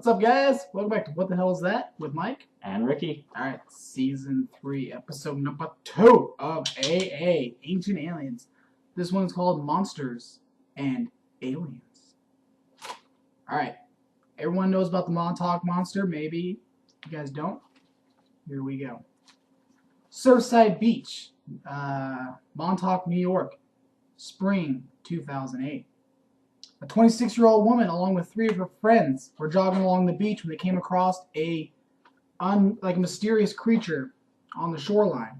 What's up, guys? Welcome back to What the Hell Is That with Mike and Ricky. Alright, Season 3, Episode number 2 of AA, Ancient Aliens. This one's called Monsters and Aliens. Alright, everyone knows about the Montauk Monster, maybe you guys don't. Here we go. Surfside Beach, Montauk, New York, Spring 2008. A 26-year-old woman, along with 3 of her friends, were jogging along the beach when they came across a mysterious creature on the shoreline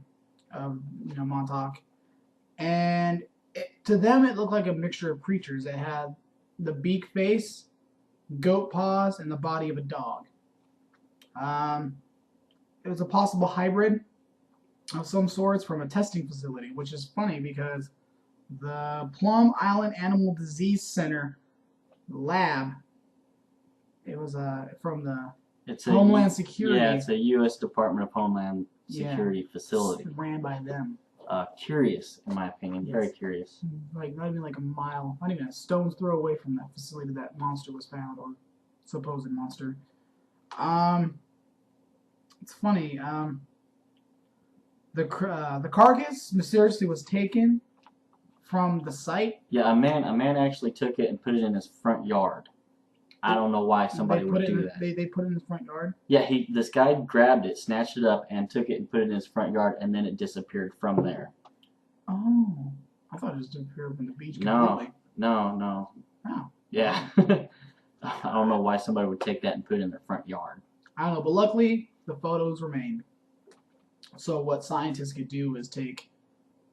of Montauk. And to them, it looked like a mixture of creatures. It had the beak face, goat paws, and the body of a dog. It was a possible hybrid of some sorts from a testing facility, which is funny because the Plum Island Animal Disease Center lab, it was from the Homeland Security. Yeah, it's a U.S. Department of Homeland Security facility. Ran by them. Curious, in my opinion. Yes. Very curious. Like, not even like a mile, not even a stone's throw away from that facility that monster was found, or supposed monster. It's funny. The carcass mysteriously was taken from the site. Yeah, a man actually took it and put it in his front yard. I don't know why somebody would do that. They put it in his front yard? Yeah, this guy grabbed it, snatched it up, and took it and put it in his front yard, and then it disappeared from there. Oh, I thought it just disappeared from the beach completely. No. Oh. Yeah. I don't know why somebody would take that and put it in their front yard. I don't know, but luckily the photos remained. So what scientists could do is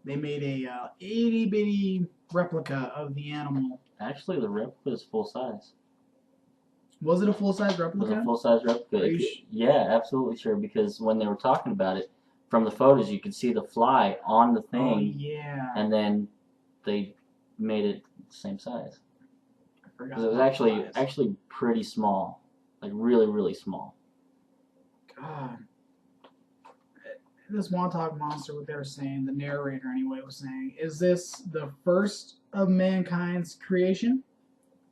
they made a itty-bitty replica of the animal. Actually, the replica is full size. Was it a full-size replica? It was a full-size replica. Yeah, absolutely sure, because when they were talking about it, from the photos, you could see the fly on the thing. Oh, yeah. And then they made it the same size. I forgot. Because it was actually pretty small. Like, really, really small. God. This Montauk Monster, what they were saying, the narrator anyway was saying, is this the first of mankind's creation?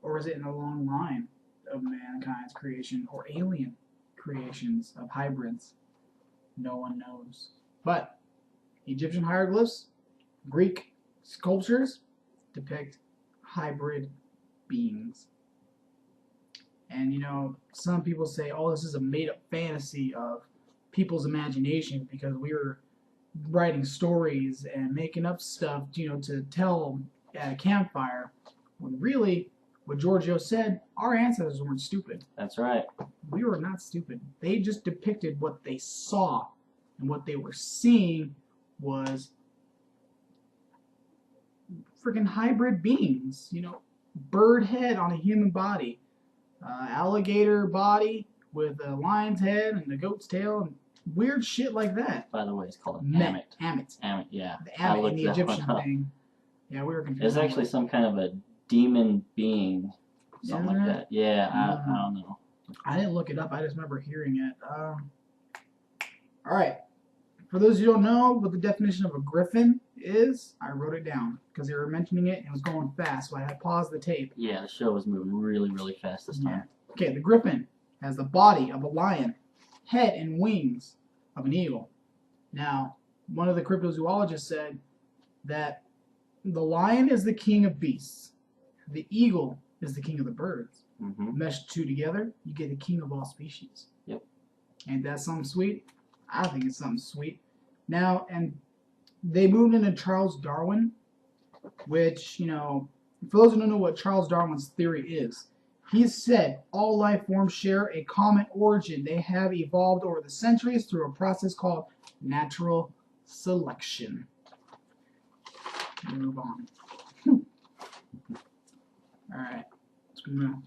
Or is it in a long line of mankind's creation or alien creations of hybrids? No one knows. But Egyptian hieroglyphs, Greek sculptures depict hybrid beings. And some people say, oh, this is a made-up fantasy of people's imagination because we were writing stories and making up stuff, to tell at a campfire. When really, what Giorgio said, our ancestors weren't stupid. That's right. We were not stupid. They just depicted what they saw, and what they were seeing was freaking hybrid beings. Bird head on a human body, alligator body with a lion's head and a goat's tail, and weird shit like that. By the way, it's called Ammit. Ammit, yeah. The Ammit in the Egyptian thing. Yeah, we were confused. It's actually some kind of a demon being, something like that. Yeah, I don't know. I didn't look it up. I just remember hearing it. Alright. For those who don't know what the definition of a griffin is, I wrote it down because they were mentioning it and it was going fast, so I had to pause the tape. Yeah, the show was moving really, really fast this time. Yeah. Okay, the griffin has the body of a lion, head and wings of an eagle. Now, one of the cryptozoologists said that the lion is the king of beasts. The eagle is the king of the birds. Mesh the two together, you get the king of all species. Yep. Ain't that something sweet? I think it's something sweet. Now, and they moved into Charles Darwin, which, for those who don't know what Charles Darwin's theory is, he said all life forms share a common origin. They have evolved over the centuries through a process called natural selection. Move on. Alright. Let's move on.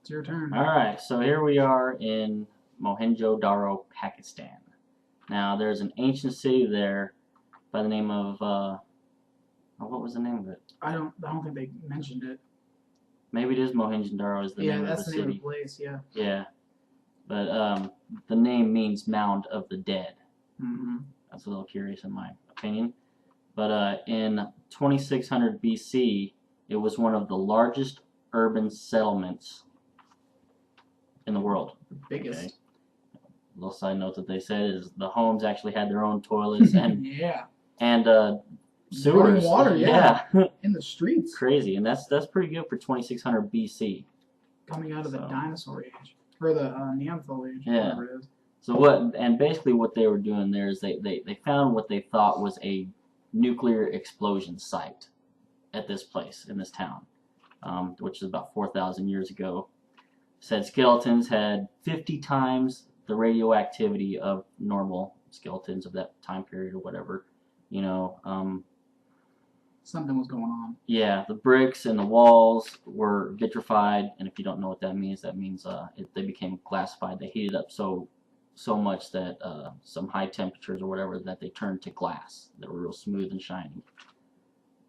It's your turn. Alright, so here we are in Mohenjo-Daro, Pakistan. Now, there's an ancient city there by the name of, what was the name of it? I don't think they mentioned it. Maybe it is Mohenjo-Daro is the name of the city. Yeah, that's the name of the place, yeah. Yeah. But the name means Mound of the Dead. That's a little curious in my opinion. But in 2600 BC, it was one of the largest urban settlements in the world. The biggest. Okay. Little side note that they said is the homes actually had their own toilets and yeah. And sewers. Running water, yeah. Yeah. In the streets. Crazy, and that's pretty good for 2600 BC. Coming out of the dinosaur age. Or the Neanderthal age, yeah. whatever it is. So basically what they were doing there is they found what they thought was a nuclear explosion site at this place, in this town, which is about 4,000 years ago. Said skeletons had 50 times the radioactivity of normal skeletons of that time period or whatever. You know, something was going on. Yeah, the bricks and the walls were vitrified, and if you don't know what that means they became glassified. They heated up so much that some high temperatures or whatever that they turned to glass. They were real smooth and shiny.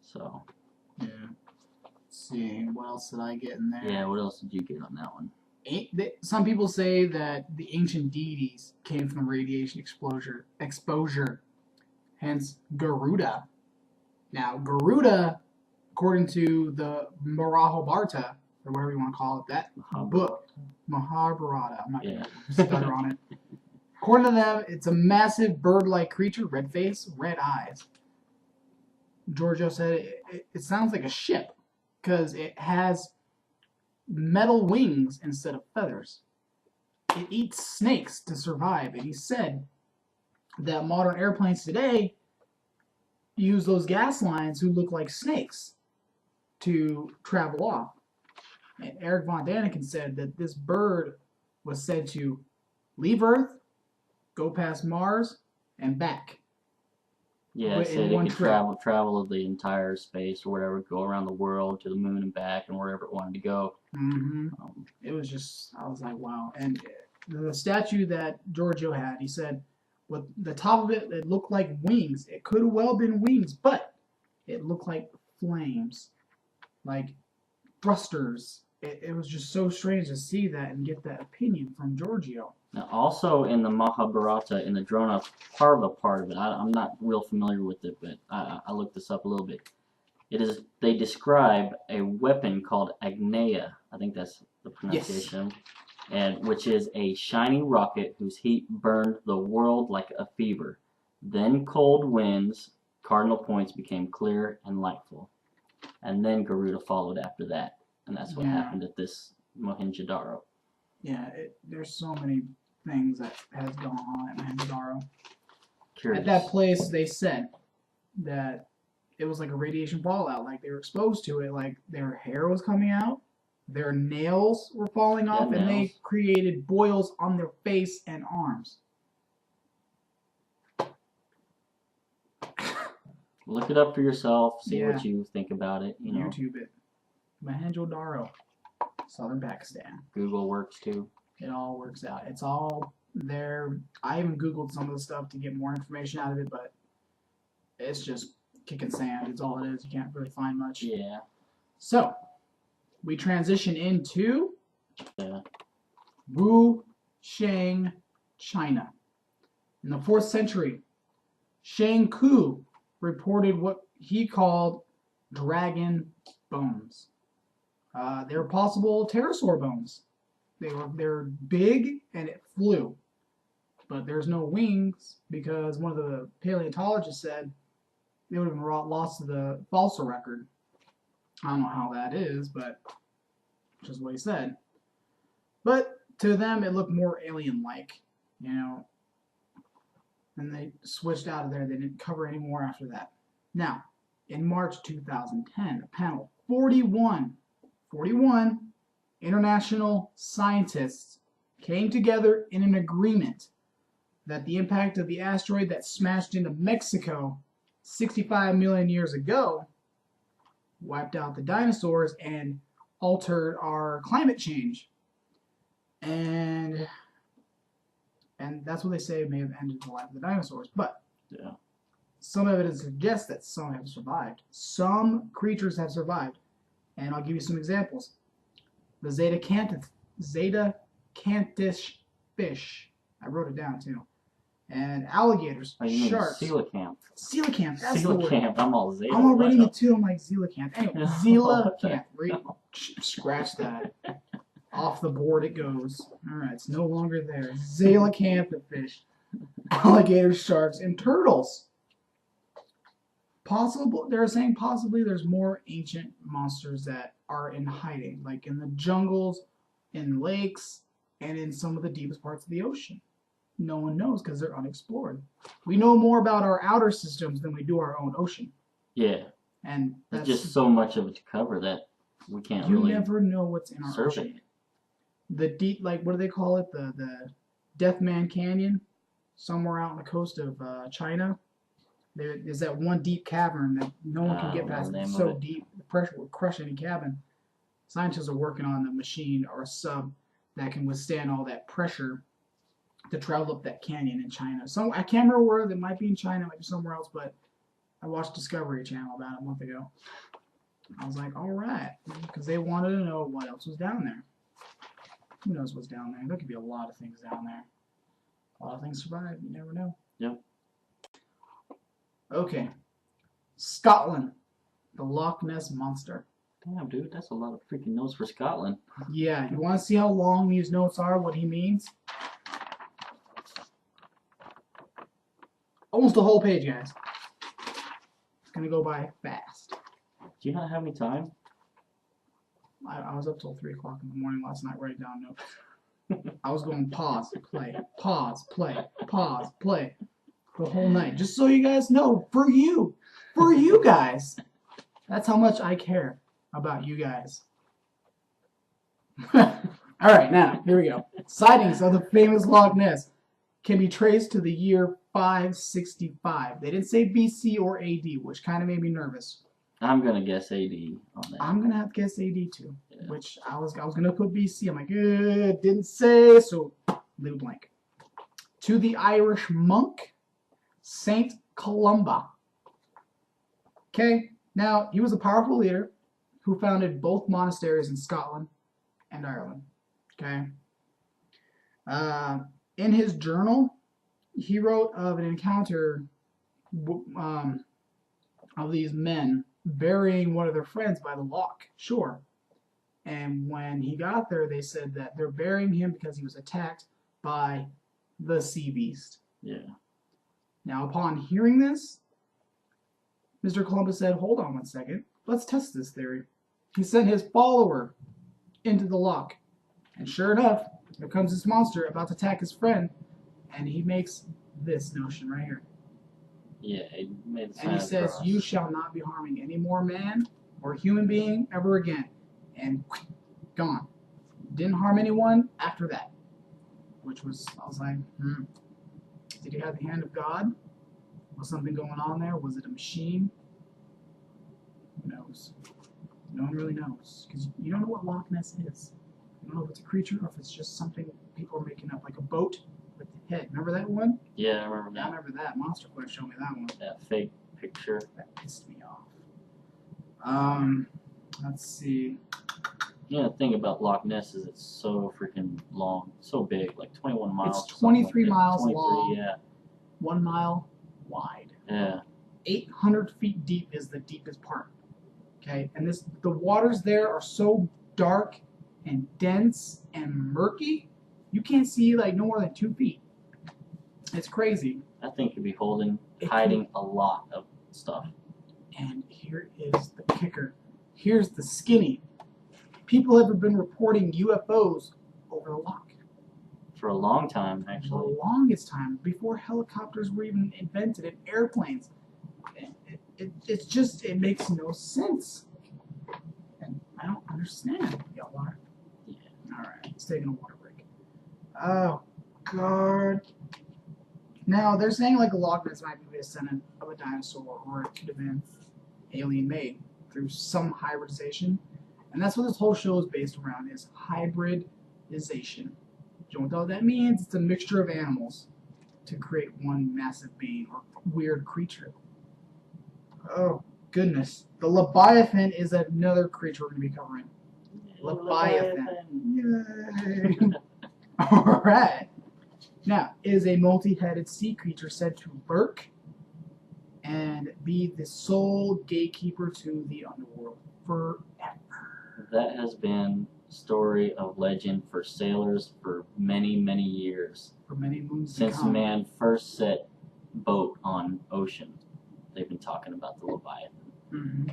So. Yeah. Let's see, what else did I get in there? Yeah, what else did you get on that one? Some people say that the ancient deities came from radiation exposure. Hence, Garuda. Now, Garuda, according to the Mahabharata, or whatever you want to call it, that book, Mahabharata, I'm not going to stutter on it. According to them, it's a massive bird-like creature, red face, red eyes. Giorgio said it sounds like a ship, because it has metal wings instead of feathers. It eats snakes to survive, and he said that modern airplanes today use those gas lines who look like snakes to travel off. And Eric von Daniken said that this bird was said to leave Earth, go past Mars, and back. Yeah, it said it could travel the entire space or whatever, go around the world to the moon and back and wherever it wanted to go. Mm-hmm. It was just, I was like, wow. And the statue that Giorgio had, he said, with the top of it, it looked like wings. It could have well been wings, but it looked like flames, like thrusters. It was just so strange to see that and get that opinion from Giorgio. Now, also in the Mahabharata, in the Drona Parva part of it, I'm not real familiar with it, but I looked this up a little bit. They describe a weapon called Agneya. I think that's the pronunciation. Yes. And which is a shiny rocket whose heat burned the world like a fever. Then cold winds, cardinal points became clear and lightful. And then Garuda followed after that. And that's what happened at this Mohenjo-Daro. Yeah, there's so many things that has gone on at Mohenjo-Daro. Curious. At that place, they said that it was like a radiation fallout. Like they were exposed to it. Like their hair was coming out. Their nails were falling off, and they created boils on their face and arms. Look it up for yourself. See what you think about it. You know. YouTube it. Mohenjo-Daro, southern Pakistan. Google works too. It all works out. It's all there. I even Googled some of the stuff to get more information out of it, but it's just kicking sand. It's all it is. You can't really find much. Yeah. So, we transition into Wu Shang, China. In the 4th century, Shang Ku reported what he called dragon bones. They were possible pterosaur bones. They're big and it flew, but there's no wings because one of the paleontologists said they would have been lost to the fossil record. I don't know how that is, but just what he said. But to them, it looked more alien-like, you know. And they switched out of there. They didn't cover any more after that. Now, in March 2010, a panel, 41 international scientists came together in an agreement that the impact of the asteroid that smashed into Mexico 65 million years ago wiped out the dinosaurs and altered our climate change. And that's what they say may have ended the life of the dinosaurs. But some evidence suggests that some have survived. Some creatures have survived. And I'll give you some examples. The Zeta Cantish fish. I wrote it down too. And alligators, sharks. Coelacanth. Coelacanth, that's the word. Coelacanth, I'm all Zeta. I'm all reading it too, I'm like, coelacanth. Anyway, coelacanth. Scratch that. Off the board it goes. Alright, it's no longer there. Coelacanth fish, alligators, sharks, and turtles. They're saying possibly there's more ancient monsters that are in hiding, like in the jungles, in lakes, and in some of the deepest parts of the ocean. No one knows because they're unexplored. We know more about our outer systems than we do our own ocean. Yeah. And there's just so much of it to cover that we can't you really. You never know what's in our ocean. The deep, like, what do they call it? The Death Man Canyon, somewhere out on the coast of China. There is that one deep cavern that no one can get past. It's so deep, the pressure would crush any cabin. Scientists are working on a machine or a sub that can withstand all that pressure to travel up that canyon in China. So I can't remember where. It might be in China, it might be somewhere else, but I watched Discovery Channel about a month ago. I was like, all right, because they wanted to know what else was down there. Who knows what's down there? There could be a lot of things down there. A lot of things survive. You never know. Yep. Okay. Scotland. The Loch Ness Monster. Damn, dude, that's a lot of freaking notes for Scotland. Yeah. You want to see how long these notes are, what he means? Almost a whole page, guys. It's going to go by fast. Do you not have any time? I was up till 3 o'clock in the morning last night writing down notes. I was going pause, play, pause, play, pause, play the whole night. Just so you guys know, for you guys. That's how much I care about you guys. Alright, now, here we go. Sightings of the famous Loch Ness can be traced to the year 565. They didn't say BC or AD, which kind of made me nervous. I'm gonna guess AD on that. I'm gonna have to guess AD too, yeah. Which I was gonna put BC. I'm like, didn't say, so leave it blank. To the Irish monk, Saint Columba. Okay, now he was a powerful leader who founded both monasteries in Scotland and Ireland. Okay, in his journal, he wrote of an encounter of these men burying one of their friends by the loch shore. And when he got there, they said that they're burying him because he was attacked by the sea beast. Yeah. Now, upon hearing this, Mr. Columbus said, hold on 1 second. Let's test this theory. He sent his follower into the loch. And sure enough, there comes this monster about to attack his friend. And he makes this notion right here. Yeah, he made the sign and he says, you shall not be harming any more man or human being ever again. And gone. Didn't harm anyone after that. Which was, I was like, Did he have the hand of God? Was something going on there? Was it a machine? Who knows? No one really knows. Because you don't know what Loch Ness is. You don't know if it's a creature or if it's just something people are making up, like a boat with the head. Remember that one? Yeah, I remember that. I remember that. Monster Quest showed me that one. That fake picture. That pissed me off. Let's see. Yeah, the thing about Loch Ness is it's so freaking long, so big, like 21 miles. It's 23 miles 23, long. Yeah. 1 mile wide. Yeah. 800 feet deep is the deepest part. Okay, and the waters there are so dark and dense and murky, you can't see like no more than 2 feet. It's crazy. That thing could be hiding a lot of stuff. And here is the kicker. Here's the skinny. People have been reporting UFOs over the loch. For a long time, actually. For the longest time, before helicopters were even invented and airplanes. It's just, it makes no sense. And I don't understand. You got water? Yeah. Alright, let's take a water break. Oh, God. Now, they're saying like a Loch Ness might be the descendant of a dinosaur, or it could have been alien-made through some hybridization. And that's what this whole show is based around, is hybridization. Do you know what that means? It's a mixture of animals to create one massive being or weird creature. Oh, goodness. The Leviathan is another creature we're going to be covering. Leviathan. Yay. Alright. Now, it is a multi-headed sea creature said to lurk and be the sole gatekeeper to the underworld forever. That has been story of legend for sailors for many, many years. For many moons since man first set boat on ocean, they've been talking about the Leviathan. Mm-hmm.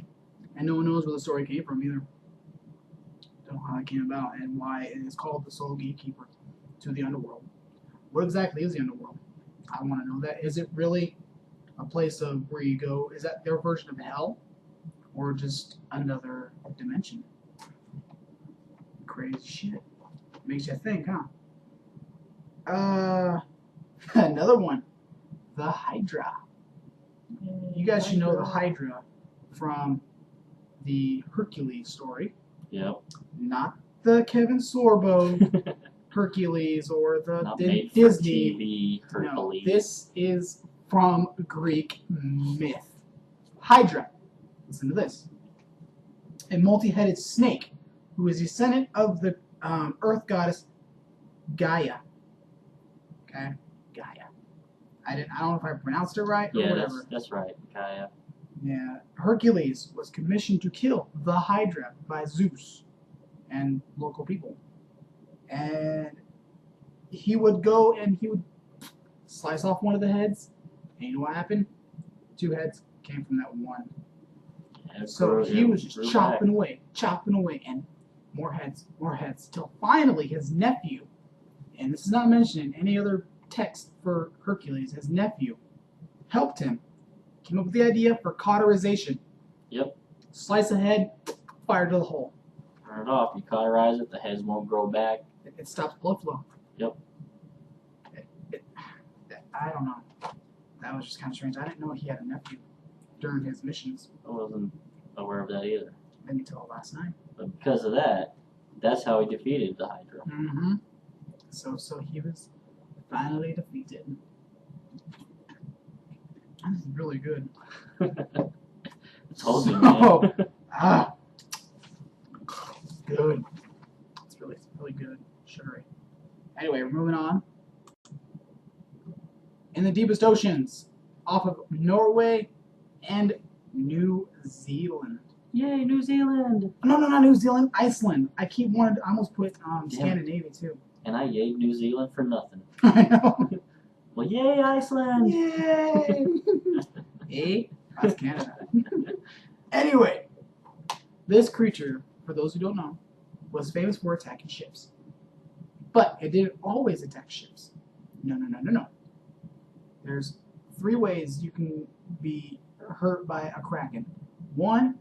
And no one knows where the story came from either. Don't know how it came about and why it is called the sole gatekeeper to the underworld. What exactly is the underworld? I want to know that. Is it really a place of where you go? Is that their version of hell? Or just another dimension? Crazy shit. Makes you think, huh? Another one. The Hydra. You guys should know the Hydra from the Hercules story. Yep. Not the Kevin Sorbo Hercules or the Not Disney. made for TV Hercules. No, this is from Greek myth. Hydra. Listen to this. A multi-headed snake who is descendant of the earth goddess Gaia. Okay? Gaia. I don't know if I pronounced it right or whatever. That's right, Gaia. Yeah. Hercules was commissioned to kill the Hydra by Zeus and local people. And he would go and he would slice off one of the heads. And you know what happened? 2 heads came from that one. Yeah, so he was just chopping away, and more heads, till finally his nephew, and this is not mentioned in any other text for Hercules, his nephew helped him, came up with the idea for cauterization. Yep. Slice a head, fire to the hole. Turn it off. You cauterize it, the heads won't grow back. It stops blood flow. Yep. I don't know. That was just kind of strange. I didn't know he had a nephew during his missions. I wasn't aware of that either. Until last night. But because of that, that's how he defeated the Hydra. Mm-hmm. So he was finally defeated. This is really good. I told you, man. Good. It's really good. Sugary. Anyway, we're moving on. In the deepest oceans, off of Norway and New Zealand. Yay, New Zealand! No, not New Zealand. Iceland. I almost put Scandinavia too. And I yayed New Zealand for nothing. I know. Well, yay, Iceland! Yay! Hey, that's Canada. Anyway, this creature, for those who don't know, was famous for attacking ships. But it didn't always attack ships. No. There's 3 ways you can be hurt by a kraken. 1,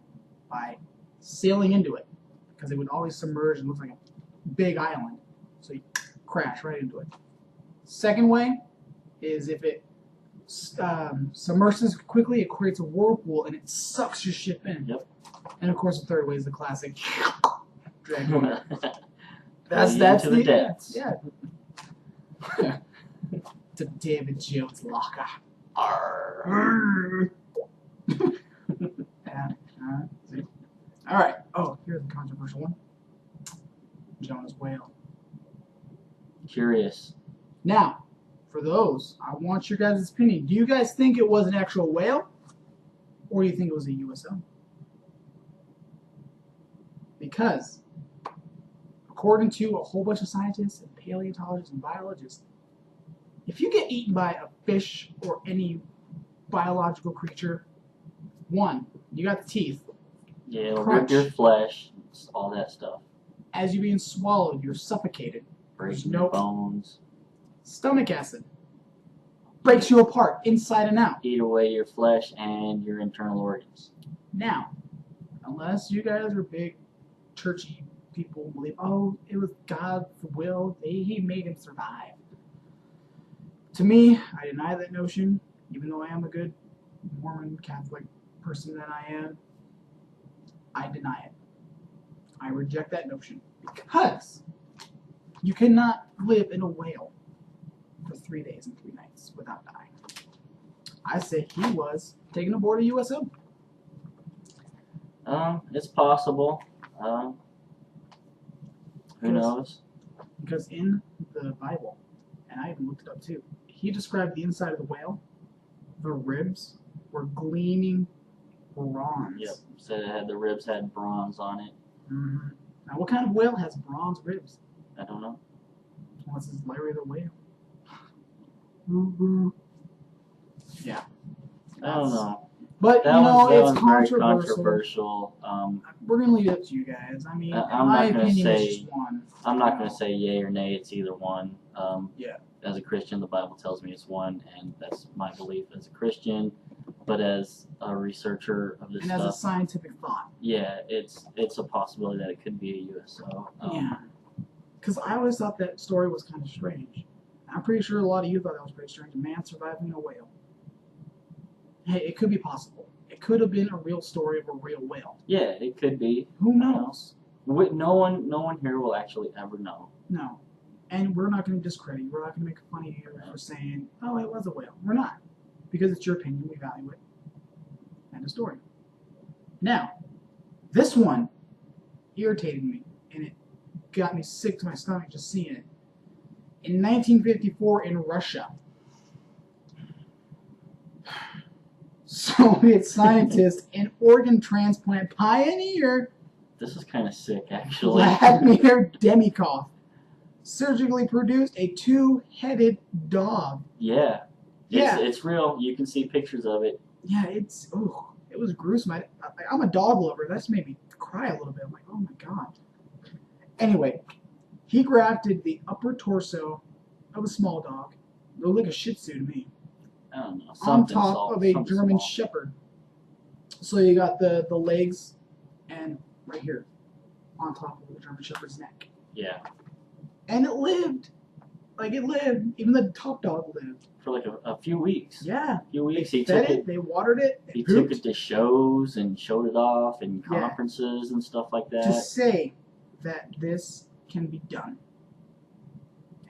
by sailing into it, because it would always submerge and look like a big island. So you crash right into it. 2nd way is if it submerges quickly, it creates a whirlpool and it sucks your ship in. Yep. And of course, the 3rd way is the classic drag water. That's the depths. Yeah. To David Jones' locker. Yeah. All right. Oh, here's a controversial one. Jonah's whale. Curious. Now, for those, I want your guys' opinion. Do you guys think it was an actual whale, or do you think it was a USO? Because, according to a whole bunch of scientists and paleontologists and biologists, if you get eaten by a fish or any biological creature, 1, you got the teeth. Yeah, it'll rip your flesh, all that stuff. As you're being swallowed, you're suffocated. Breaking your bones. Stomach acid. Breaks you apart, inside and out. Eat away your flesh and your internal organs. Now, unless you guys are big, churchy people, believe, oh, it was God's will, He made him survive. To me, I deny that notion, even though I am a good Mormon Catholic person that I am. I deny it. I reject that notion because you cannot live in a whale for 3 days and 3 nights without dying. I say he was taken aboard a USO. It's possible. Who knows? Because in the Bible, and I even looked it up too, he described the inside of the whale. The ribs were gleaming bronze. Yep. Said the ribs had bronze on it. Mm-hmm. Now, what kind of whale has bronze ribs? I don't know. Well, this is Larry the whale. Yeah. I don't know. But, that you know, it's controversial. Very controversial. We're going to leave it up to you guys. I mean, I'm my not gonna opinion say, is just one. I'm not going to say yay or nay. It's either one. Yeah. As a Christian, the Bible tells me it's one, and that's my belief as a Christian. But as a researcher of this and stuff, as a scientific thought, yeah, it's a possibility that it could be a USO. Yeah. Because I always thought that story was kind of strange. I'm pretty sure a lot of you thought that was pretty strange. A man surviving a whale. Hey, it could be possible. It could have been a real story of a real whale. Yeah, it could be. Who knows? No one here will actually ever know. No. And we're not going to discredit you. We're not going to make fun of you for saying, oh, it was a whale. We're not. Because it's your opinion. We value it. End of story. Now, this one irritated me. And it got me sick to my stomach just seeing it. In 1954 in Russia, Soviet scientist and organ transplant pioneer this is kind of sick, actually. Vladimir Demikov surgically produced a two-headed dog. Yeah. Yeah. It's real. You can see pictures of it. Yeah, it was gruesome. I'm a dog lover. That's made me cry a little bit. I'm like, oh my god. Anyway, he grafted the upper torso of a small dog. It looked like a Shih Tzu to me. I don't know. On top of a German Shepherd. So you got the legs and right here on top of the German Shepherd's neck. Yeah. And it lived. Like, it lived. Even the top dog lived. For like a few weeks. Yeah. A few weeks. They fed it, they watered it, he took it to shows and showed it off and conferences and stuff like that. To say that this can be done.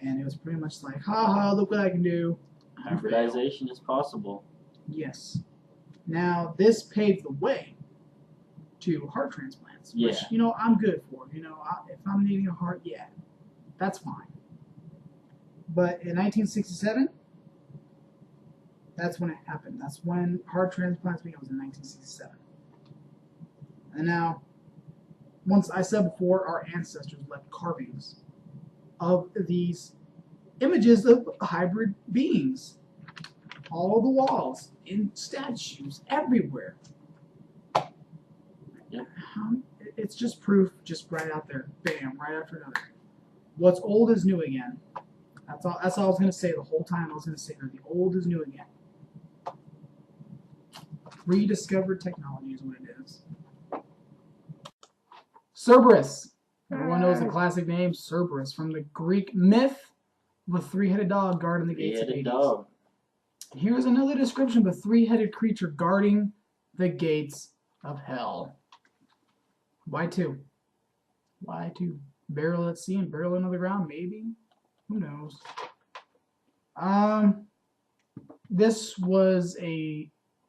And it was pretty much like, haha, look what I can do. Hybridization is possible. Yes. Now, this paved the way to heart transplants. Yeah. Which, you know, I'm good for. You know, if I'm needing a heart, yeah. That's fine. But in 1967, that's when it happened. That's when heart transplants began. It was in 1967. And now, once I said before, our ancestors left carvings of these images of hybrid beings all over the walls, in statues, everywhere. Yep. It's just proof, just right out there. Bam, right after another. What's old is new again. That's all I was going to say the whole time. I was going to say that the old is new again. Rediscovered technology is what it is. Cerberus. Everyone knows the classic name, Cerberus, from the Greek myth of a three-headed dog guarding the gates of Hades. Dog. Here's another description of a three-headed creature guarding the gates of hell. Why two? Why two? Barrel at sea and barrel into the ground? Maybe? Who knows? This was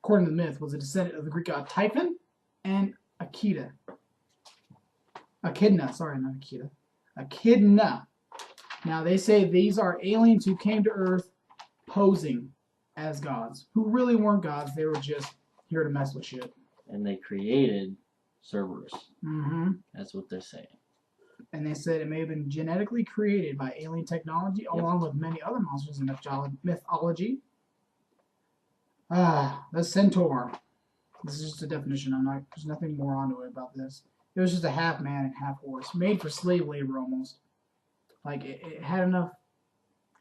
according to the myth, was a descendant of the Greek god Typhon and Echidna. Sorry, not Echidna. Echidna. Now, they say these are aliens who came to Earth posing as gods, who really weren't gods. They were just here to mess with shit. And they created Cerberus. Mm-hmm. That's what they're saying. And they said it may have been genetically created by alien technology, along with many other monsters in mythology. The centaur. This is just a definition. There's nothing more onto it about this. It was just a half man and half horse, made for slave labor almost. Like, it had enough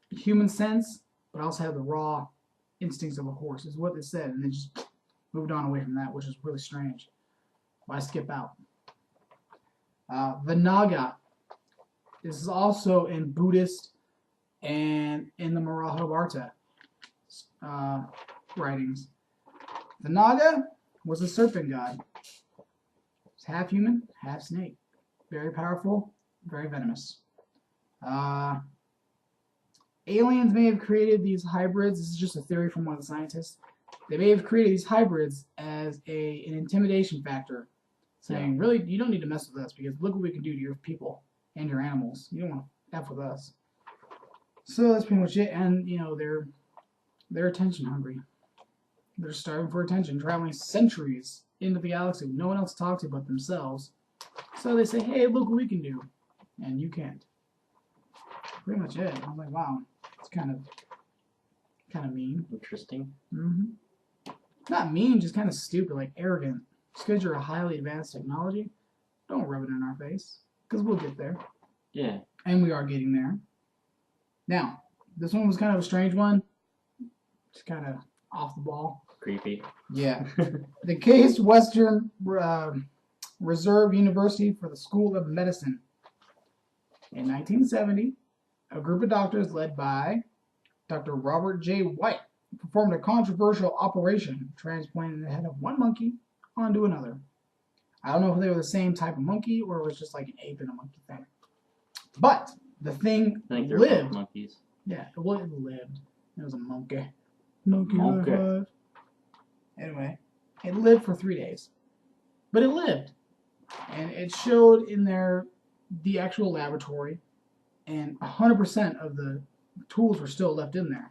human sense, but also had the raw instincts of a horse, is what they said. And they just moved on away from that, which is really strange. Why skip out? The Naga. This is also in Buddhist and in the Mahabharata writings. The Naga was a serpent god. It's half human, half snake. Very powerful, very venomous. Aliens may have created these hybrids. This is just a theory from one of the scientists. They may have created these hybrids as an intimidation factor, saying, really, you don't need to mess with us because look what we can do to your people and your animals. You don't want to F with us. So that's pretty much it. And, you know, they're attention hungry. They're starving for attention, traveling centuries into the galaxy with no one else to talk to but themselves. So they say, hey, look what we can do. And you can't. Pretty much it. I was like, wow, it's kind of mean. Interesting. Not mean, just kind of stupid, like arrogant. Just because you're a highly advanced technology, don't rub it in our face. Because we'll get there. Yeah. And we are getting there. Now, this one was kind of a strange one. Just kind of off the ball. Creepy. Yeah. The Case Western Reserve University for the School of Medicine. In 1970, a group of doctors led by Dr. Robert J. White performed a controversial operation, transplanting the head of one monkey onto another. I don't know if they were the same type of monkey or it was just like an ape and a monkey thing. But the thing lived. Monkeys. Yeah, it lived. It was a monkey. Monkey. Anyway, it lived for 3 days. But it lived. And it showed in the actual laboratory, and 100% of the tools were still left in there.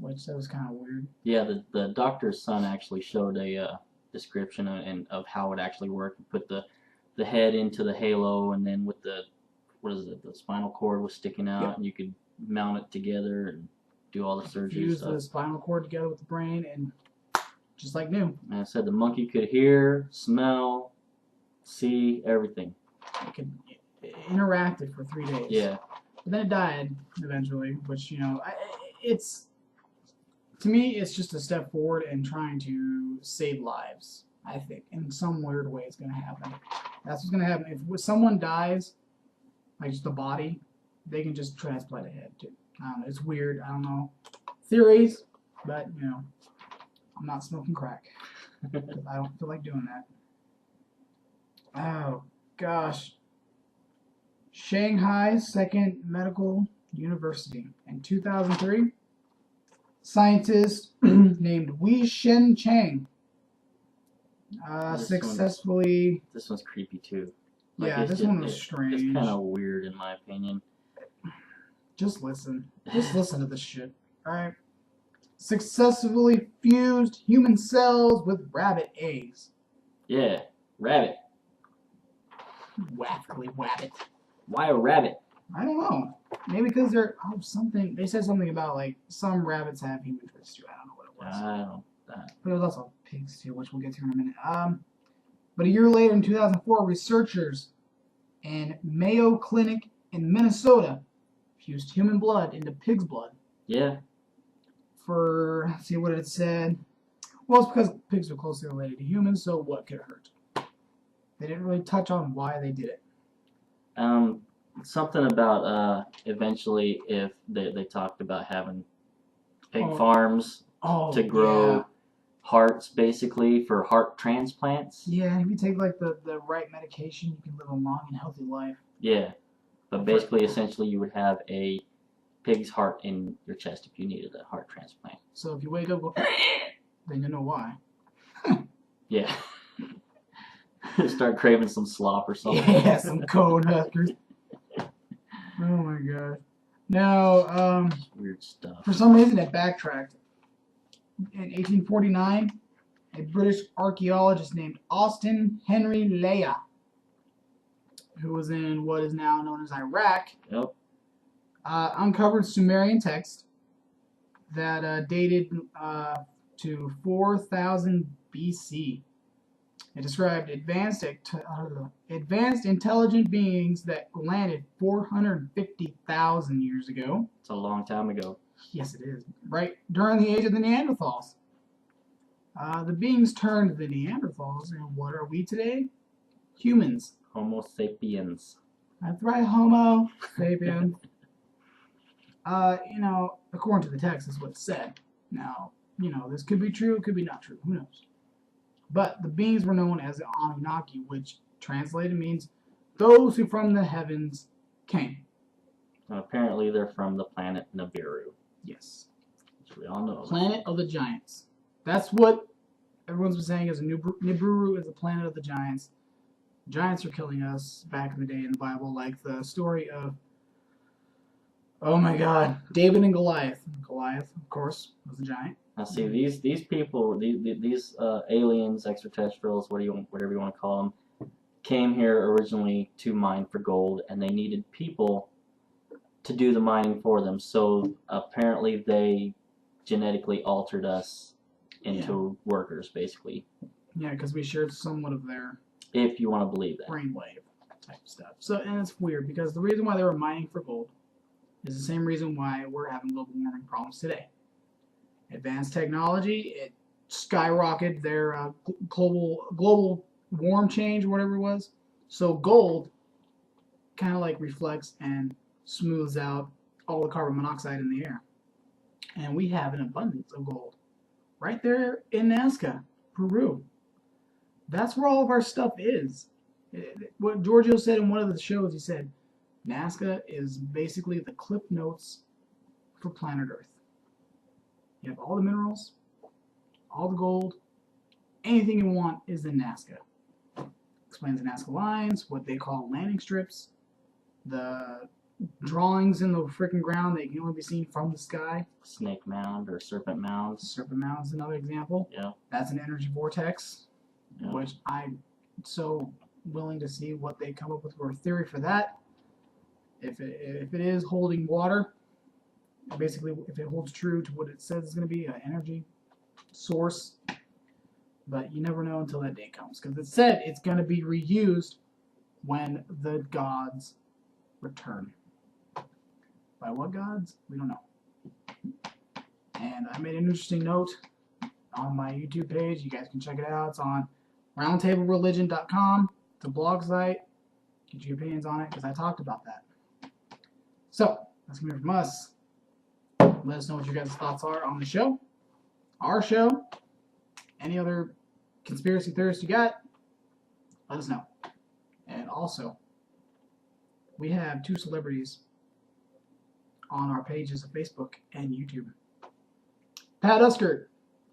Which, that was kind of weird. Yeah, the doctor's son actually showed a description of how it actually worked. Put the head into the halo, and then with the spinal cord was sticking out, yep. And you could mount it together and do all the surgery Fuse stuff. The spinal cord together with the brain, and just like new. And I said the monkey could hear, smell, see, everything. It interacted for 3 days. Yeah. But then it died eventually, which, to me, it's just a step forward in trying to save lives, I think. In some weird way, it's going to happen. That's what's going to happen. If someone dies, like just the body, they can just transplant a head, too. It's weird. I don't know. Theories, but, I'm not smoking crack. I don't feel like doing that. Oh, gosh. Shanghai Second Medical University. In 2003, scientist named Wei Shen Chang successfully... This one's creepy, too. Yeah, this one was strange. It's kind of weird, in my opinion. Just listen. Just listen to this shit. Alright? Successfully fused human cells with rabbit eggs. Yeah, rabbit. Wabbit. Why a rabbit? I don't know. Maybe because they're something. They said something about like some rabbits have human traits too. I don't know what it was. I don't. But it was also pigs too, which we'll get to in a minute. But a year later, in 2004, researchers in Mayo Clinic in Minnesota fused human blood into pig's blood. Yeah. For, let's see what it said. Well, it's because pigs are closely related to humans, so what could hurt? They didn't really touch on why they did it. Something about eventually if they talked about having pig farms to grow hearts, basically, for heart transplants. Yeah, if you take like the right medication, you can live a long and healthy life. Yeah, but basically, essentially, you would have a pig's heart in your chest if you needed a heart transplant. So if you wake up, then you know why. Yeah. Start craving some slop or something. Yeah, some cone huskers. Oh my god. Now, weird stuff. For some reason, it backtracked. In 1849, a British archaeologist named Austin Henry Leah, who was in what is now known as Iraq, yep. Uncovered Sumerian text that dated to 4000 BC. It described advanced intelligent beings that landed 450,000 years ago. It's a long time ago. Yes, it is. Right during the age of the Neanderthals. The beings turned the Neanderthals, and what are we today? Humans. Homo sapiens. That's right, Homo sapiens. According to the text, is what it said. Now, this could be true, it could be not true. Who knows? But the beings were known as the Anunnaki, which translated means those who from the heavens came. And apparently they're from the planet Nibiru. Yes. Which we all know. Planet of the Giants. That's what everyone's been saying is Nibiru is the planet of the Giants. Giants are killing us back in the day in the Bible, like the story of, oh my god, David and Goliath. Goliath, of course, was a giant. Now see, these people, these aliens, extraterrestrials, whatever you want to call them, came here originally to mine for gold, and they needed people to do the mining for them. So apparently they genetically altered us into workers, basically. Yeah, because we shared somewhat of their, if you want to believe that, brainwave type stuff. So, and it's weird because the reason why they were mining for gold is the same reason why we're having global warming problems today. Advanced technology, it skyrocketed their global warm change, or whatever it was. So gold kind of like reflects and smooths out all the carbon monoxide in the air. And we have an abundance of gold right there in Nazca, Peru. That's where all of our stuff is. What Giorgio said in one of the shows, he said, Nazca is basically the Cliff Notes for planet Earth. You have all the minerals, all the gold, anything you want is in Nazca. Explains the Nazca lines, what they call landing strips, the drawings in the freaking ground that can only be seen from the sky. Snake Mound or Serpent Mound. Serpent Mound is another example. Yeah. That's an energy vortex, yeah. which I'm so willing to see what they come up with for a theory for that. If it is holding water, basically if it holds true to what it says it's going to be, an energy source. But you never know until that day comes, because it said it's going to be reused when the gods return. By what gods? We don't know. And I made an interesting note on my YouTube page. You guys can check it out. It's on roundtablereligion.com. It's a blog site. Get your opinions on it, because I talked about that. So, that's going to be from us. Let us know what your guys' thoughts are on the show. Our show. Any other conspiracy theorists you got, let us know. And also, we have 2 celebrities on our pages of Facebook and YouTube. Pat Uskert.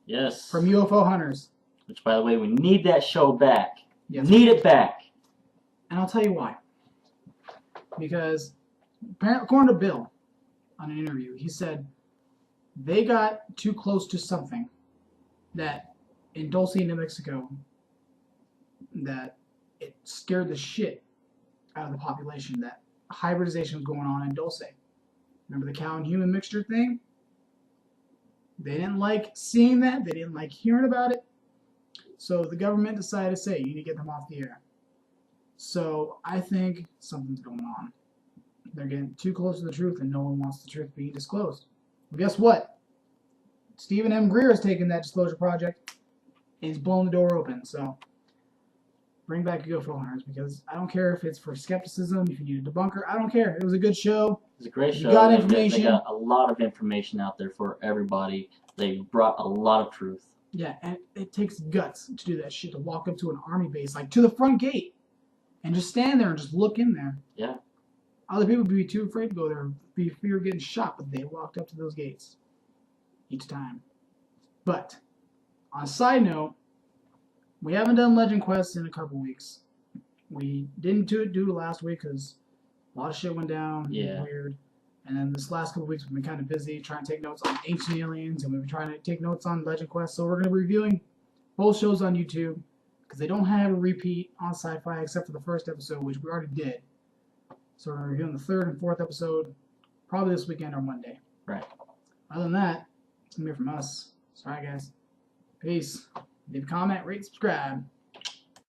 Yes. From UFO Hunters. Which, by the way, we need that show back. Yes. Need it back. And I'll tell you why. Because, according to Bill, on an interview, he said they got too close to something that in Dulce, New Mexico, that it scared the shit out of the population, that hybridization was going on in Dulce. Remember the cow and human mixture thing? They didn't like seeing that. They didn't like hearing about it. So the government decided to say, you need to get them off the air. So I think something's going on. They're getting too close to the truth, and no one wants the truth being disclosed. Well, guess what? Stephen M. Greer has taken that disclosure project, and he's blown the door open. So bring back UFO Hunters, because I don't care if it's for skepticism, if you need a debunker. I don't care. It was a good show. It was a great show. You got information. They got a lot of information out there for everybody. They brought a lot of truth. Yeah, and it takes guts to do that shit, to walk up to an army base, like to the front gate, and just stand there and just look in there. Yeah. Other people would be too afraid to go there, be fear of getting shot, but they walked up to those gates each time. But on a side note, we haven't done Legend Quest in a couple weeks. We didn't do it last week because a lot of shit went down. Yeah. Weird. And then this last couple weeks we've been kind of busy trying to take notes on Ancient Aliens, and we've been trying to take notes on Legend Quest. So we're going to be reviewing both shows on YouTube because they don't have a repeat on Sci-Fi except for the first episode, which we already did. So we're reviewing the 3rd and 4th episode probably this weekend or Monday. Right. Other than that, it's going to be from us. Sorry, guys. Peace. Leave a comment, rate, subscribe.